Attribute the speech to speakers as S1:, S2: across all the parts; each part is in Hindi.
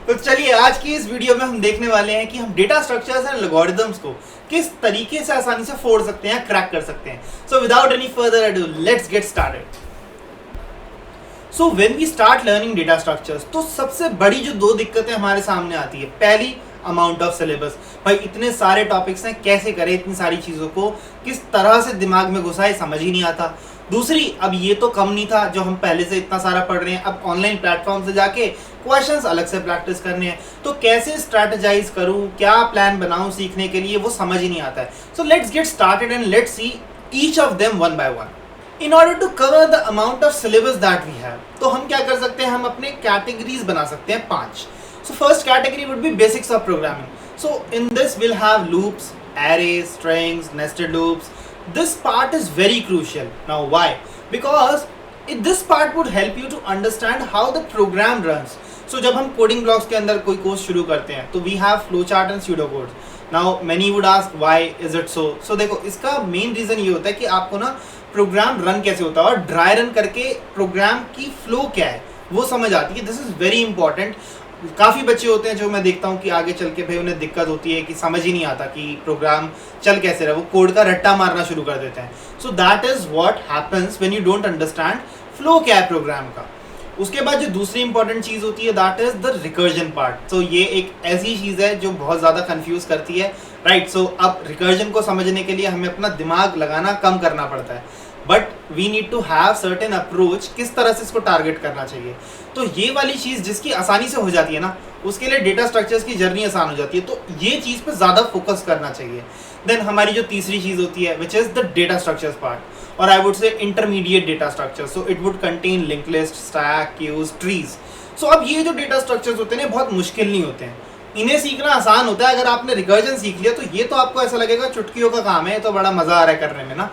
S1: तो चलिए आज की इस वीडियो में हम देखने वाले हैं कि हम डेटा स्ट्रक्चर्स एंड एल्गोरिथम्स को किस तरीके से आसानी से फोड़ सकते हैं, क्रैक कर सकते हैं। So without any further ado let's get started. So when we start learning data structures तो सबसे बड़ी जो दो दिक्कतें हमारे सामने आती है, पहली अमाउंट ऑफ सिलेबस। भाई इतने सारे टॉपिक्स हैं, कैसे करें इतनी सारी चीज़ों को, किस तरह से दिमाग में घुसाए, समझ ही नहीं आता। दूसरी, अब ये तो कम नहीं था जो हम पहले से इतना सारा पढ़ रहे हैं, अब ऑनलाइन प्लेटफॉर्म से जाके क्वेश्चंस अलग से प्रैक्टिस करने हैं, तो कैसे स्ट्रैटेजाइज करूं, क्या प्लान बनाऊं सीखने के लिए, वो समझ ही नहीं आता है। So let's get started and let's see each of them one by one. In order to cover the amount of syllabus that we have, तो हम क्या कर सकते हैं, हम अपने कैटेगरीज बना सकते हैं 5। So first category would be basics of programming. So in this we'll have loops, arrays, strings, nested loops. This part is very crucial. Now why? Because this part would help you to understand how the program runs. So जब हम coding blocks के अंदर कोई कोर्स शुरू करते हैं तो we have flowchart and pseudocodes. Now many would ask why is it so? So देखो इसका main reason ये होता है कि आपको ना प्रोग्राम रन कैसे होता है और ड्राई रन करके प्रोग्राम की फ्लो क्या है वो समझ आती है। This is very important. काफ़ी बच्चे होते हैं जो मैं देखता हूँ कि आगे चल के भाई उन्हें दिक्कत होती है कि समझ ही नहीं आता कि प्रोग्राम चल कैसे रहा, वो कोड का रट्टा मारना शुरू कर देते हैं। So that is what happens when you don't understand flow क्या है प्रोग्राम का। उसके बाद जो दूसरी इंपॉर्टेंट चीज़ होती है that is the recursion part. So ये एक ऐसी चीज़ है जो बहुत ज़्यादा कन्फ्यूज़ करती है, राइट। सो अब रिकर्जन को समझने के लिए हमें अपना दिमाग लगाना कम करना पड़ता है, but we need to have certain approach, किस तरह से इसको टारगेट करना चाहिए। तो ये वाली चीज़ जिसकी आसानी से हो जाती है ना, उसके लिए डेटा स्ट्रक्चर्स की जर्नी आसान हो जाती है, तो ये चीज़ पे ज़्यादा फोकस करना चाहिए। देन हमारी जो तीसरी चीज़ होती है which is the data structures part, और I would say intermediate data structure. So it would contain link list, stack, queues, trees. So अब ये जो डेटा स्ट्रक्चर्स होते हैं बहुत मुश्किल नहीं होते हैं, इन्हें सीखना आसान होता है। अगर आपने रिकर्जन सीख लिया तो ये तो आपको ऐसा लगेगा चुटकियों का काम है, तो बड़ा मज़ा आ रहा है करने में ना।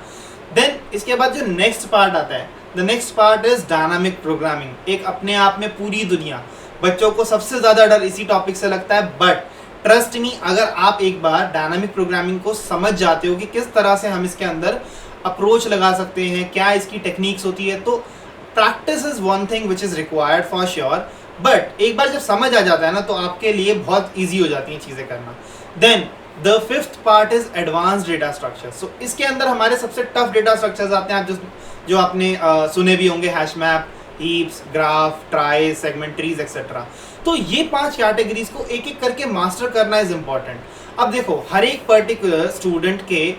S1: देन इसके बाद जो नेक्स्ट पार्ट आता है, the next part is dynamic programming. एक अपने आप में पूरी दुनिया, बच्चों को सबसे ज़्यादा डर इसी टॉपिक से लगता है, बट ट्रस्ट मी अगर आप एक बार डायनामिक प्रोग्रामिंग को समझ जाते हो कि किस तरह से हम इसके अंदर अप्रोच लगा सकते हैं, क्या इसकी टेक्निक्स होती है, तो practice is one thing which is required for sure. But एक बार जब समझ आ जाता है ना तो आपके लिए बहुत ईजी हो जाती हैं चीज़ें करना। Then the fifth part is advance data structure. So इसके अंदर हमारे सबसे टफ डेटा स्ट्रक्चर्स आते हैं, आप जो आपने सुने भी होंगे, hash map, heaps, graph, try, segment trees etcetera. तो ये 5 कैटेगरीज को एक एक करके मास्टर करना इज इम्पॉर्टेंट। अब देखो हर एक पर्टिकुलर स्टूडेंट के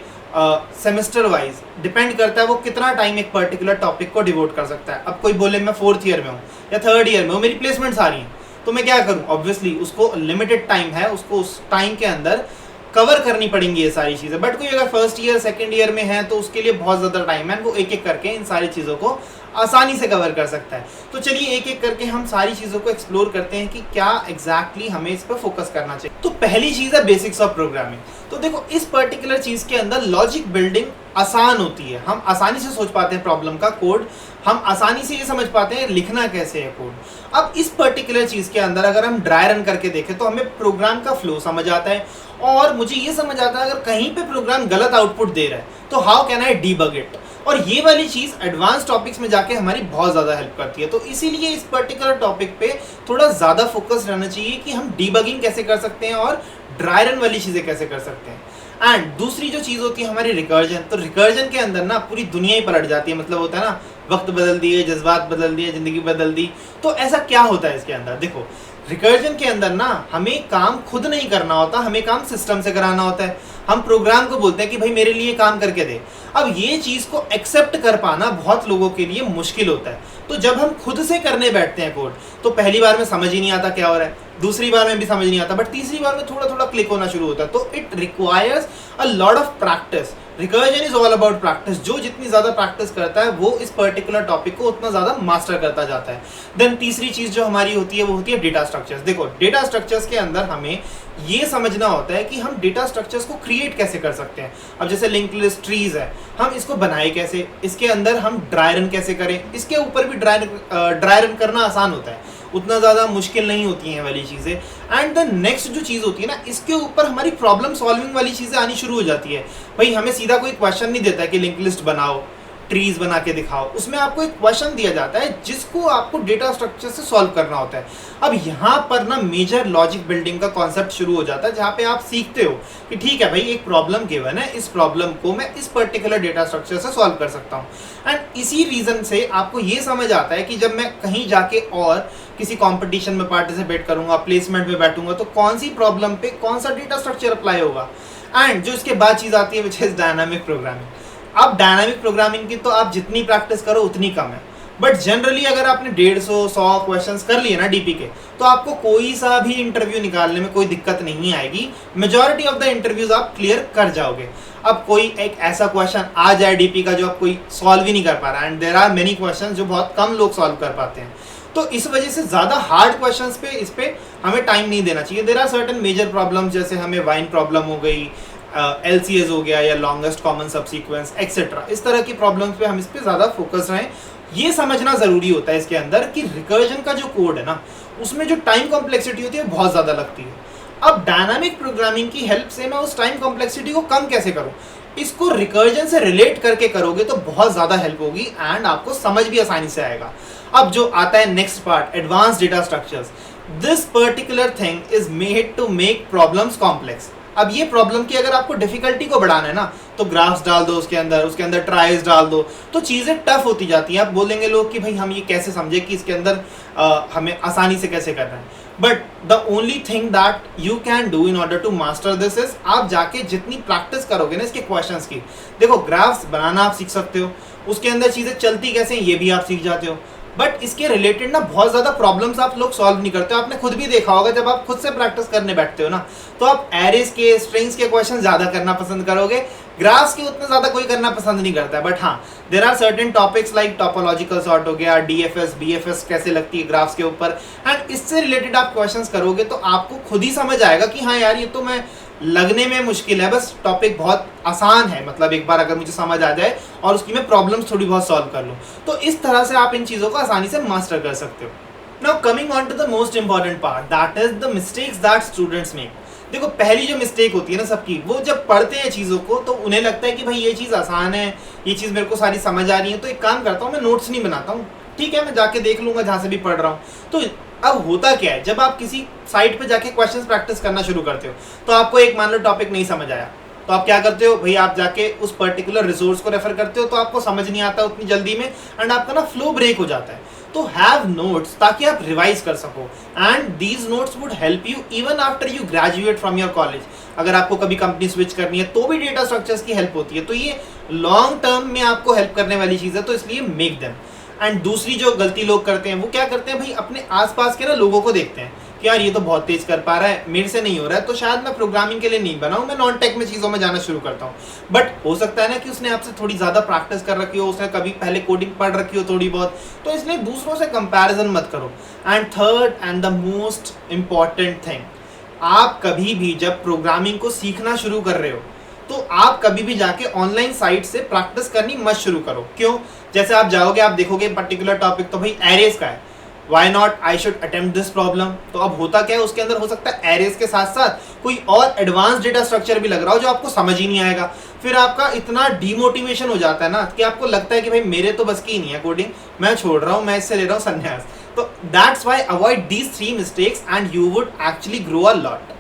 S1: सेमेस्टर वाइज डिपेंड करता है वो कितना टाइम एक पर्टिकुलर टॉपिक को डिवोट कर सकता है। अब कोई बोले मैं 4th ईयर में हूँ या 3rd ईयर में हूँ, मेरी प्लेसमेंट्स आ रही हैं, तो मैं क्या करूँ, ऑब्वियसली उसको लिमिटेड टाइम है, उसको उस टाइम के अंदर कवर करनी पड़ेंगी ये सारी चीज़ें। बट कोई अगर 1st ईयर 2nd ईयर में है तो उसके लिए बहुत ज़्यादा टाइम है, वो एक एक करके इन सारी चीज़ों को आसानी से कवर कर सकता है। तो चलिए एक एक करके हम सारी चीज़ों को एक्सप्लोर करते हैं कि क्या एग्जैक्टली हमें इस पर फोकस करना चाहिए। तो पहली चीज़ है बेसिक्स ऑफ प्रोग्रामिंग। तो देखो इस पर्टिकुलर चीज़ के अंदर लॉजिक बिल्डिंग आसान होती है, हम आसानी से सोच पाते हैं प्रॉब्लम का कोड, हम आसानी से ये समझ पाते हैं लिखना कैसे है कोड। अब इस पर्टिकुलर चीज़ के अंदर अगर हम ड्राई रन करके देखें तो हमें प्रोग्राम का फ्लो समझ आता है, और मुझे ये समझ आता है अगर कहीं पे प्रोग्राम गलत आउटपुट दे रहा है तो how can I debug it. और ये वाली चीज़ एडवांस टॉपिक्स में जाके हमारी बहुत ज़्यादा हेल्प करती है। तो इसीलिए इस पर्टिकुलर टॉपिक पे थोड़ा ज़्यादा फोकस रहना चाहिए कि हम डीबगिंग कैसे कर सकते हैं और ड्राई रन वाली चीज़ें कैसे कर सकते हैं। एंड दूसरी जो चीज़ होती है हमारी रिकर्जन, तो रिकर्जन के अंदर ना पूरी दुनिया ही पलट जाती है। मतलब होता है ना, वक्त बदल दिए, जज्बात बदल दिए, ज़िंदगी बदल दी। तो ऐसा क्या होता है इसके अंदर, देखो रिकर्जन के अंदर ना हमें काम खुद नहीं करना होता, हमें काम सिस्टम से कराना होता है। हम प्रोग्राम को बोलते हैं कि भाई मेरे लिए काम करके दे। अब ये चीज़ को एक्सेप्ट कर पाना बहुत लोगों के लिए मुश्किल होता है। तो जब हम खुद से करने बैठते हैं कोड तो पहली बार में समझ ही नहीं आता क्या हो रहा है, दूसरी बार में भी समझ नहीं आता, बट तीसरी बार में थोड़ा थोड़ा क्लिक होना शुरू होता है। तो it requires a lot of practice. Recursion is all about practice. जो जितनी ज़्यादा प्रैक्टिस करता है वो इस पर्टिकुलर टॉपिक को उतना ज़्यादा मास्टर करता जाता है। देन तीसरी चीज़ जो हमारी होती है वो होती है डेटा स्ट्रक्चर्स। देखो डेटा स्ट्रक्चर्स के अंदर हमें ये समझना होता है कि हम डेटा स्ट्रक्चर्स को क्रिएट कैसे कर सकते हैं। अब जैसे लिंक लिस्ट, ट्रीज है, हम इसको बनाए कैसे, इसके अंदर हम ड्राई रन कैसे करें, इसके ऊपर भी ड्राई रन करना आसान होता है, उतना ज़्यादा मुश्किल नहीं होती हैं वाली चीज़ें। एंड द नेक्स्ट जो चीज़ होती है ना, इसके ऊपर हमारी प्रॉब्लम सॉल्विंग वाली चीज़ें आनी शुरू हो जाती है। भाई हमें सीधा कोई क्वेश्चन नहीं देता है कि लिंक लिस्ट बनाओ ट्रीज बना के दिखाओ, उसमें आपको एक क्वेश्चन दिया जाता है जिसको आपको डेटा स्ट्रक्चर से सॉल्व करना होता है। अब यहाँ पर ना मेजर लॉजिक बिल्डिंग का कॉन्सेप्ट शुरू हो जाता है, जहाँ पे आप सीखते हो कि ठीक है भाई, एक प्रॉब्लम गिवन है, इस प्रॉब्लम को मैं इस पर्टिकुलर डेटा स्ट्रक्चर से सॉल्व कर सकता हूँ। एंड इसी रीजन से आपको ये समझ आता है कि जब मैं कहीं जाके और किसी कंपटीशन में पार्टिसिपेट करूंगा, प्लेसमेंट में बैठूंगा, तो कौन सी प्रॉब्लम पे कौन सा डेटा स्ट्रक्चर अप्लाई होगा। एंड जो इसके बाद चीज़ आती है विच इज डायनामिक प्रोग्रामिंग। अब डायनामिक प्रोग्रामिंग की तो आप जितनी प्रैक्टिस करो उतनी कम है, बट जनरली अगर आपने 150-100 क्वेश्चंस कर लिए ना डीपी के, तो आपको कोई सा भी इंटरव्यू निकालने में कोई दिक्कत नहीं आएगी। मेजॉरिटी ऑफ द इंटरव्यूज आप क्लियर कर जाओगे। अब कोई एक ऐसा क्वेश्चन आ जाए डीपी का जो आप कोई सॉल्व ही नहीं कर पा रहा, and there are many question जो बहुत कम लोग सॉल्व कर पाते हैं, तो इस वजह से ज़्यादा हार्ड क्वेश्चंस पे इस पे हमें टाइम नहीं देना चाहिए। There are certain major problems, जैसे हमें वाइन प्रॉब्लम हो गई, LCS हो गया, या लॉन्गेस्ट कॉमन सबसीक्वेंस एक्सेट्रा, इस तरह की प्रॉब्लम्स पे हम इस पे ज़्यादा फोकस रहें। ये समझना ज़रूरी होता है इसके अंदर कि रिकर्जन का जो कोड है ना, उसमें जो टाइम कॉम्प्लेक्सिटी होती है बहुत ज़्यादा लगती है। अब डायनामिक प्रोग्रामिंग की हेल्प से मैं उस टाइम कॉम्प्लेक्सिटी को कम कैसे करूँ, इसको रिकर्जन से रिलेट करके करोगे तो बहुत ज़्यादा हेल्प होगी एंड आपको समझ भी आसानी से आएगा। अब जो आता है next part, advance data structures. This particular thing is made to make problems complex. अब ये प्रॉब्लम की अगर आपको डिफिकल्टी को बढ़ाना है ना, तो ग्राफ्स डाल दो उसके अंदर ट्राइज डाल दो, तो चीज़ें टफ होती जाती हैं। आप बोलेंगे लोग कि भाई हम ये कैसे समझे कि इसके अंदर हमें आसानी से कैसे करना है। But the only thing that you can do in order to master this is, आप जाके जितनी प्रैक्टिस करोगे ना इसके क्वेश्चंस की, देखो ग्राफ्स बनाना आप सीख सकते हो, उसके अंदर चीज़ें चलती कैसे हैं ये भी आप सीख जाते हो, बट इसके रिलेटेड ना बहुत ज़्यादा प्रॉब्लम्स आप लोग सॉल्व नहीं करते हो। आपने खुद भी देखा होगा, जब आप खुद से प्रैक्टिस करने बैठते हो ना, तो आप एरेज के, स्ट्रिंग्स के क्वेश्चन ज़्यादा करना पसंद करोगे, ग्राफ्स के उतना ज़्यादा कोई करना पसंद नहीं करता है। बट हाँ, there are certain topics like topological sort हो गया, DFS BFS कैसे लगती है ग्राफ्स के ऊपर, एंड इससे रिलेटेड आप क्वेश्चंस करोगे तो आपको खुद ही समझ आएगा कि हाँ यार, ये तो मैं लगने में मुश्किल है, बस टॉपिक बहुत आसान है, मतलब एक बार अगर मुझे समझ आ जाए और उसकी मैं प्रॉब्लम्स थोड़ी बहुत सॉल्व कर लूँ, तो इस तरह से आप इन चीज़ों को आसानी से मास्टर कर सकते हो। Now coming on to the most important part, that is the mistakes that students make. देखो पहली जो मिस्टेक होती है ना सबकी, वो जब पढ़ते हैं चीज़ों को तो उन्हें लगता है कि भाई ये चीज़ आसान है, ये चीज़ मेरे को सारी समझ आ रही है, तो एक काम करता हूँ, मैं नोट्स नहीं बनाता हूँ, ठीक है मैं जाके देख लूँगा जहाँ से भी पढ़ रहा हूँ। तो अब होता क्या है, जब आप किसी साइट पे जाके क्वेश्चंस प्रैक्टिस करना शुरू करते हो, तो आपको एक मान लो टॉपिक नहीं समझ आया, तो आप क्या करते हो भाई, आप जाके उस पर्टिकुलर रिसोर्स को रेफर करते हो, तो आपको समझ नहीं आता उतनी जल्दी में, एंड आपका ना फ्लो ब्रेक हो जाता है। तो हैव नोट्स ताकि आप रिवाइज कर सको, and these notes would help you even after you graduate from your college. अगर आपको कभी कंपनी स्विच करनी है तो भी डेटा स्ट्रक्चर्स की हेल्प होती है, तो ये लॉन्ग टर्म में आपको हेल्प करने वाली चीज़ है, तो इसलिए मेक देम। एंड दूसरी जो गलती लोग करते हैं, वो क्या करते हैं भाई, अपने आसपास के ना लोगों को देखते हैं कि यार ये तो बहुत तेज कर पा रहा है, मेरे से नहीं हो रहा है, तो शायद मैं प्रोग्रामिंग के लिए नहीं बना हूँ, मैं नॉन टेक में चीज़ों में जाना शुरू करता हूँ। बट हो सकता है ना कि उसने आपसे थोड़ी ज़्यादा प्रैक्टिस कर रखी हो, उसने कभी पहले कोडिंग पढ़ रखी हो थोड़ी बहुत, तो इसलिए दूसरों से कंपैरिजन मत करो। And third and the most important thing, आप कभी भी जब प्रोग्रामिंग को सीखना शुरू कर रहे हो, तो आप कभी भी जाके ऑनलाइन साइट से प्रैक्टिस करनी मत शुरू करो। क्यों? जैसे आप जाओगे, आप देखोगे पर्टिकुलर टॉपिक तो भाई एरेज का है, why not I should attempt this problem. तो अब होता क्या है, उसके अंदर हो सकता है एरेज के साथ साथ कोई और एडवांस डेटा स्ट्रक्चर भी लग रहा हो जो आपको समझ ही नहीं आएगा। फिर आपका इतना डीमोटिवेशन हो जाता है ना कि आपको लगता है कि भाई मेरे तो बस की ही नहीं है कोडिंग, मैं छोड़ रहा हूँ, मैं इससे ले रहा हूँ संन्यास। तो that's why avoid these 3 mistakes and you would actually grow a lot.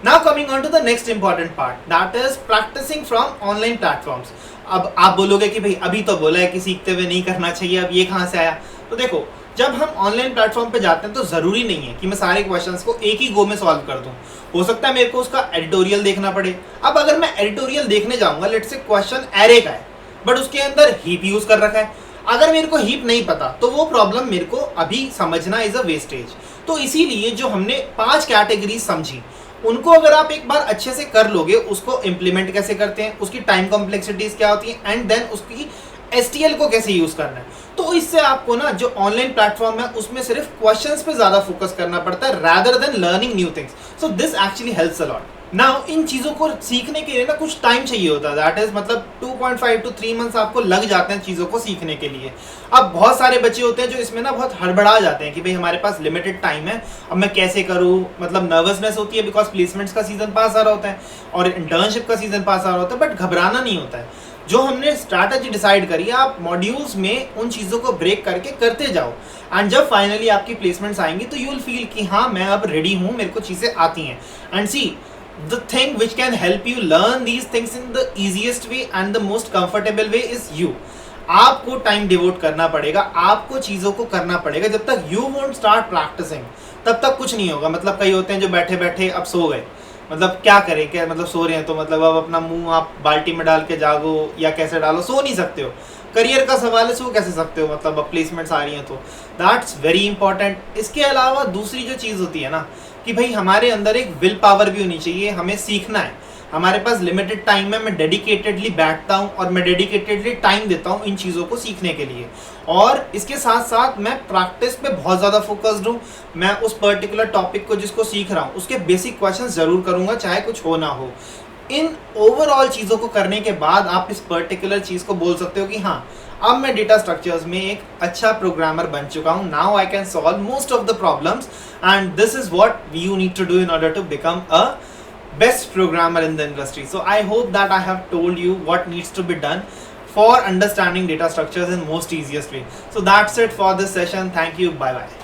S1: Now coming on to the next important part, that is practicing from online platforms. अब आप बोलोगे कि भाई अभी तो बोला है कि सीखते हुए नहीं करना चाहिए, अब ये कहाँ से आया? तो देखो, जब हम ऑनलाइन प्लेटफॉर्म पे जाते हैं तो ज़रूरी नहीं है कि मैं सारे क्वेश्चंस को एक ही गो में सॉल्व कर दूं। हो सकता है मेरे को उसका एडिटोरियल देखना पड़े। अब अगर मैं एडिटोरियल देखने जाऊँगा, लेट्स से क्वेश्चन एरे का है बट उसके अंदर हीप यूज़ कर रखा है, अगर मेरे को हीप नहीं पता तो वो प्रॉब्लम मेरे को अभी समझना इज़ अ वेस्टेज। तो इसीलिए जो हमने 5 कैटेगरीज समझी, उनको अगर आप एक बार अच्छे से कर लोगे, उसको इम्प्लीमेंट कैसे करते हैं, उसकी टाइम कॉम्प्लेक्सिटीज क्या होती हैं, एंड देन उसकी STL को कैसे यूज़ करना है, तो इससे आपको ना जो ऑनलाइन प्लेटफॉर्म है उसमें सिर्फ क्वेश्चंस पे ज़्यादा फोकस करना पड़ता है rather than learning new things. So this actually helps a lot. Now in चीज़ों को सीखने के लिए ना कुछ टाइम चाहिए होता है, दैट इज़ मतलब 2.5 to 3 मंथ्स आपको लग जाते हैं चीज़ों को सीखने के लिए। अब बहुत सारे बच्चे होते हैं जो इसमें ना बहुत हड़बड़ा जाते हैं कि भाई हमारे पास लिमिटेड टाइम है, अब मैं कैसे करूँ, मतलब नर्वसनेस होती है बिकॉज प्लेसमेंट्स का सीजन पास आ रहा होता है और इंटर्नशिप का सीजन पास आ रहा होता है, बट घबराना नहीं होता है। जो हमने स्ट्रैटेजी डिसाइड करी है आप मॉड्यूल्स में उन चीज़ों को ब्रेक करके करते जाओ, एंड जब फाइनली आपकी प्लेसमेंट्स आएंगी तो यू विल फील कि हाँ मैं अब रेडी हूँ, मेरे को चीज़ें आती हैं. And see the thing which can help you learn these things in the easiest way and the most comfortable way is you. आपको टाइम डिवोट करना पड़ेगा, आपको चीज़ों को करना पड़ेगा. जब तक यू वोंट स्टार्ट प्रैक्टिसिंग तब तक कुछ नहीं होगा. मतलब कई होते हैं जो बैठे बैठे अब सो गए, मतलब क्या करें, क्या मतलब सो रहे हैं तो मतलब अब अपना मुंह आप बाल्टी में डाल के जागो या कैसे डालो, सो नहीं सकते हो. करियर का सवाल है, सो कैसे सकते हो, मतलब अब प्लेसमेंट्स आ रही हैं तो दैट्स वेरी इंपॉर्टेंट. इसके अलावा दूसरी जो चीज़ होती है ना कि भाई हमारे अंदर एक विल पावर भी होनी चाहिए. हमें सीखना है, हमारे पास लिमिटेड टाइम है, मैं डेडिकेटेडली बैठता हूँ और मैं डेडिकेटेडली टाइम देता हूँ इन चीज़ों को सीखने के लिए. और इसके साथ साथ मैं प्रैक्टिस पे बहुत ज़्यादा फोकस्ड हूँ. मैं उस पर्टिकुलर टॉपिक को जिसको सीख रहा हूँ उसके बेसिक क्वेश्चंस ज़रूर करूँगा, चाहे कुछ हो ना हो. इन ओवरऑल चीज़ों को करने के बाद आप इस पर्टिकुलर चीज़ को बोल सकते हो कि हाँ अब मैं डेटा स्ट्रक्चर्स में एक अच्छा प्रोग्रामर बन चुका हूँ. Now I can solve most of the problems and this is what you need to do in order to become a best programmer in the industry. So I hope that I have told you what needs to be done for understanding data structures in most easiest way. So that's it for this session. Thank you. Bye bye.